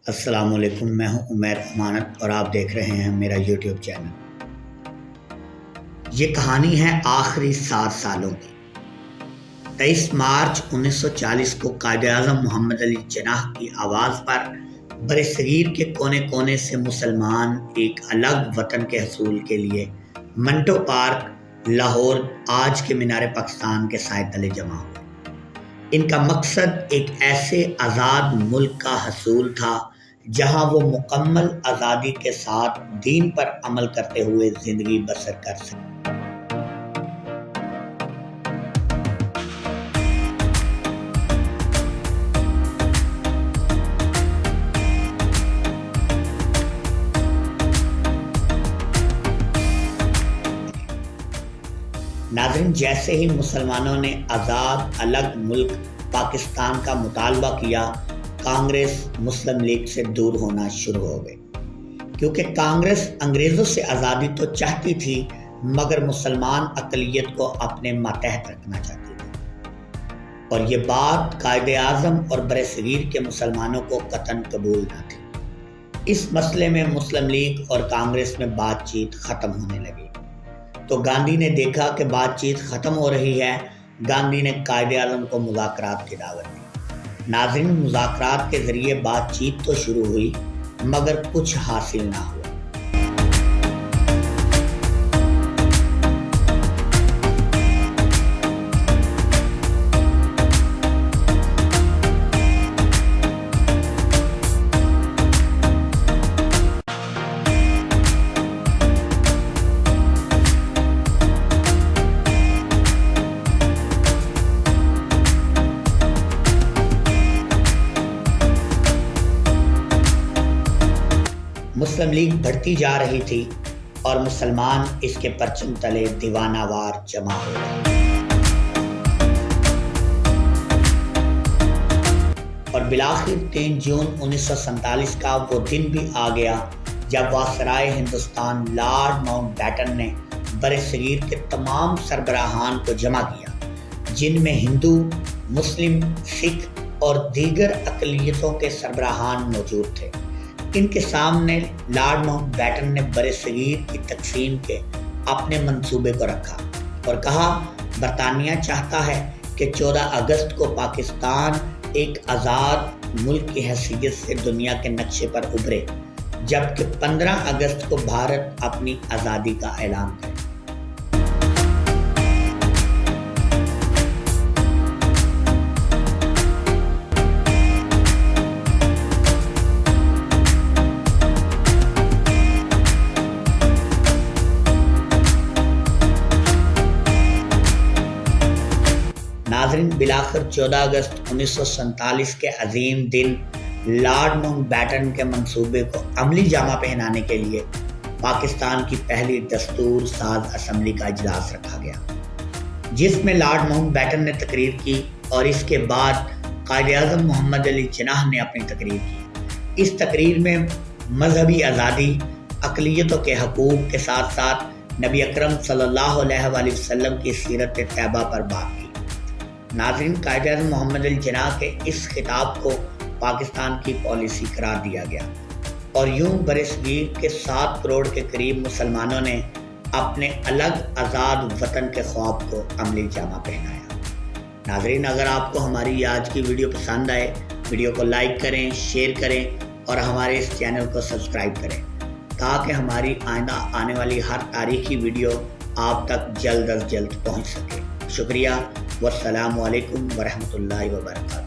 السلام علیکم، میں ہوں عمیر امانت اور آپ دیکھ رہے ہیں میرا یوٹیوب چینل۔ یہ کہانی ہے آخری 7 سالوں کی۔ 23 مارچ 1940 کو قائد اعظم محمد علی جناح کی آواز پر برصغیر کے کونے کونے سے مسلمان ایک الگ وطن کے حصول کے لیے منٹو پارک، لاہور آج کے مینار پاکستان کے سائے تلے جمع ہوئے۔ ان کا مقصد ایک ایسے آزاد ملک کا حصول تھا جہاں وہ مکمل آزادی کے ساتھ دین پر عمل کرتے ہوئے زندگی بسر کر سکیں۔ ناظرین، جیسے ہی مسلمانوں نے آزاد الگ ملک پاکستان کا مطالبہ کیا، کانگریس مسلم لیگ سے دور ہونا شروع ہو گئی، کیونکہ کانگریس انگریزوں سے آزادی تو چاہتی تھی مگر مسلمان اقلیت کو اپنے ماتحت رکھنا چاہتی تھی، اور یہ بات قائد اعظم اور برصغیر کے مسلمانوں کو قطعاً قبول نہ تھی۔ اس مسئلے میں مسلم لیگ اور کانگریس میں بات چیت ختم ہونے لگی تو گاندھی نے دیکھا کہ بات چیت ختم ہو رہی ہے۔ گاندھی نے قائد اعظم کو مذاکرات کی دعوت دی۔ ناظرین، مذاکرات کے ذریعے بات چیت تو شروع ہوئی مگر کچھ حاصل نہ ہوا۔ مسلم لیگ بڑھتی جا رہی تھی اور مسلمان اس کے پرچم تلے دیوانہ وار جمع ہو رہے، اور بالآخر 3 جون 1947 کا وہ دن بھی آ گیا جب viceroy Hindustan lord Mountbatten نے برصغیر کے تمام سربراہان کو جمع کیا، جن میں ہندو، مسلم، سکھ اور دیگر اقلیتوں کے سربراہان موجود تھے۔ ان کے سامنے لارڈ ماؤنٹ بیٹن نے برصغیر کی تقسیم کے اپنے منصوبے کو رکھا اور کہا، برطانیہ چاہتا ہے کہ 14 اگست کو پاکستان ایک آزاد ملک کی حیثیت سے دنیا کے نقشے پر ابھرے، جبکہ 15 اگست کو بھارت اپنی آزادی کا اعلان کرے۔ ناظرین، بالآخر 14 اگست 1947 کے عظیم دن لارڈ ماؤنٹ بیٹن کے منصوبے کو عملی جامہ پہنانے کے لیے پاکستان کی پہلی دستور ساز اسمبلی کا اجلاس رکھا گیا، جس میں لارڈ ماؤنٹ بیٹن نے تقریر کی اور اس کے بعد قائد اعظم محمد علی جناح نے اپنی تقریر کی۔ اس تقریر میں مذہبی آزادی، اقلیتوں کے حقوق کے ساتھ ساتھ نبی اکرم صلی اللہ علیہ وآلہ وسلم کی سیرت طیبہ پر بات کی۔ ناظرین، قائد اعظم محمد علی جناح کے اس خطاب کو پاکستان کی پالیسی قرار دیا گیا، اور یوں برصغیر کے 7 کروڑ کے قریب مسلمانوں نے اپنے الگ آزاد وطن کے خواب کو عملی جامہ پہنایا۔ ناظرین، اگر آپ کو ہماری آج کی ویڈیو پسند آئے، ویڈیو کو لائک کریں، شیئر کریں اور ہمارے اس چینل کو سبسکرائب کریں تاکہ ہماری آئندہ آنے والی ہر تاریخی ویڈیو آپ تک جلد از جلد پہنچ سکے۔ شکریہ، والسلام علیکم ورحمۃ اللہ وبرکاتہ۔